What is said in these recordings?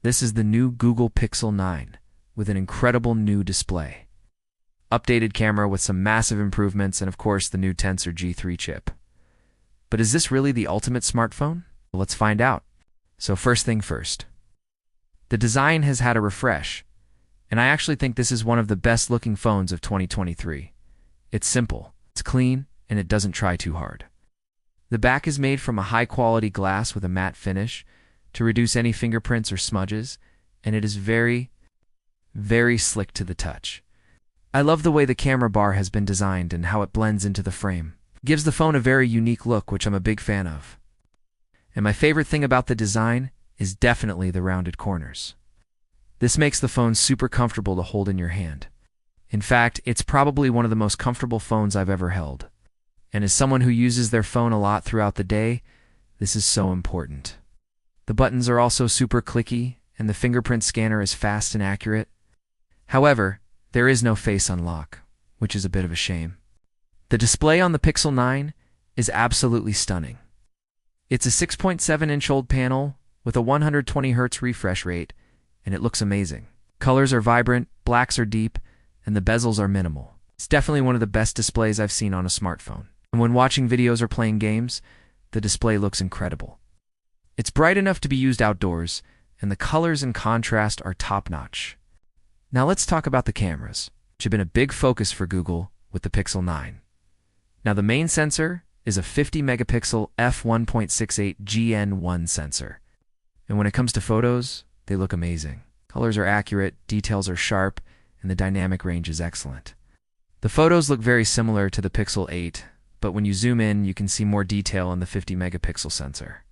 This is the new Google Pixel 9 with an incredible new display. Updated camera with some massive improvements and of course the new Tensor G3 chip. But is this really the ultimate smartphone? Well, let's find out. So first thing first. The design has had a refresh, and I actually think this is one of the best looking phones of 2023. It's simple, it's clean, and it doesn't try too hard. The back is made from a high quality glass with a matte finish to reduce any fingerprints or smudges, and it is very, very slick to the touch. I love the way the camera bar has been designed and how it blends into the frame. It gives the phone a very unique look, which I'm a big fan of. And my favorite thing about the design is definitely the rounded corners. This makes the phone super comfortable to hold in your hand. In fact, it's probably one of the most comfortable phones I've ever held. And as someone who uses their phone a lot throughout the day, this is so important. The buttons are also super clicky, and the fingerprint scanner is fast and accurate. However, there is no face unlock, which is a bit of a shame. The display on the Pixel 9 is absolutely stunning. It's a 6.7-inch OLED panel with a 120 Hz refresh rate, and it looks amazing. Colors are vibrant, blacks are deep, and the bezels are minimal. It's definitely one of the best displays I've seen on a smartphone. And when watching videos or playing games, the display looks incredible. It's bright enough to be used outdoors, and the colors and contrast are top-notch. Now let's talk about the cameras, which have been a big focus for Google with the Pixel 9. Now the main sensor is a 50-megapixel f1.68 GN1 sensor. And when it comes to photos, they look amazing. Colors are accurate, details are sharp, and the dynamic range is excellent. The photos look very similar to the Pixel 8, but when you zoom in, you can see more detail in the 50-megapixel sensor.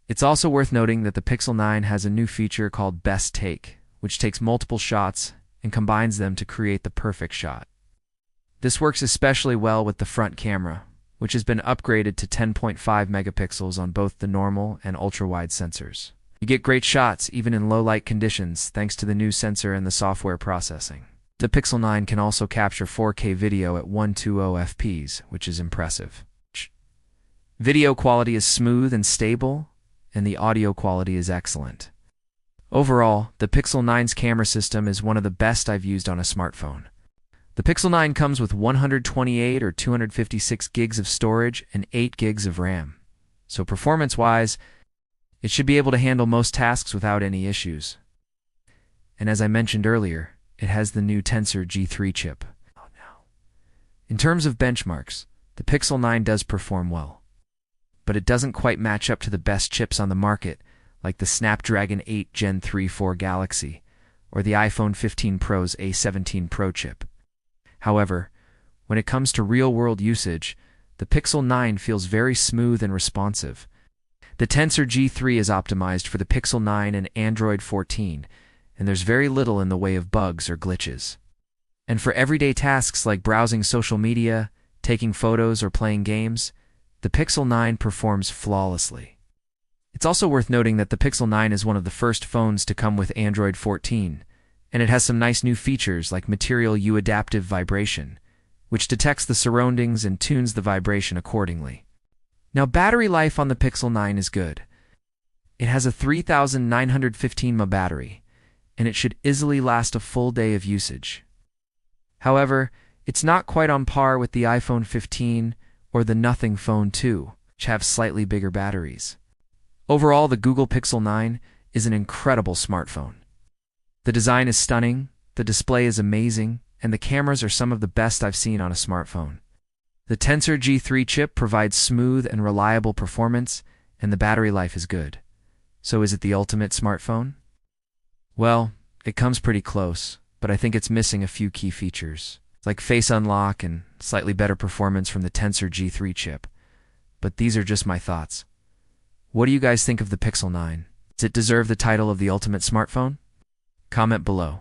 It's also worth noting that the Pixel 9 has a new feature called Best Take, which takes multiple shots and combines them to create the perfect shot. This works especially well with the front camera, which has been upgraded to 10.5 megapixels on both the normal and ultra-wide sensors. You get great shots even in low-light conditions thanks to the new sensor and the software processing. The Pixel 9 can also capture 4K video at 120 fps, which is impressive. Video quality is smooth and stable, and the audio quality is excellent. Overall, the Pixel 9's camera system is one of the best I've used on a smartphone. The Pixel 9 comes with 128 or 256 gigs of storage and 8 gigs of RAM. So performance-wise, it should be able to handle most tasks without any issues. And as I mentioned earlier, it has the new Tensor G3 chip. In terms of benchmarks, the Pixel 9 does perform well. But it doesn't quite match up to the best chips on the market, like the Snapdragon 8 Gen 3 4 Galaxy or the iPhone 15 Pro's A17 Pro chip. However, when it comes to real-world usage, the Pixel 9 feels very smooth and responsive. The Tensor G3 is optimized for the Pixel 9 and Android 14, and there's very little in the way of bugs or glitches. And for everyday tasks like browsing social media, taking photos, or playing games, the Pixel 9 performs flawlessly. It's also worth noting that the Pixel 9 is one of the first phones to come with Android 14, and it has some nice new features like Material U adaptive vibration, which detects the surroundings and tunes the vibration accordingly. Now, battery life on the Pixel 9 is good. It has a 3915 mAh battery, and it should easily last a full day of usage. However, it's not quite on par with the iPhone 15 or the Nothing Phone 2, which have slightly bigger batteries. Overall, the Google Pixel 9 is an incredible smartphone. The design is stunning, the display is amazing, and the cameras are some of the best I've seen on a smartphone. The Tensor G3 chip provides smooth and reliable performance, and the battery life is good. So is it the ultimate smartphone? Well, it comes pretty close, but I think it's missing a few key features, like face unlock and slightly better performance from the Tensor G3 chip. But these are just my thoughts. What do you guys think of the Pixel 9? Does it deserve the title of the ultimate smartphone? Comment below.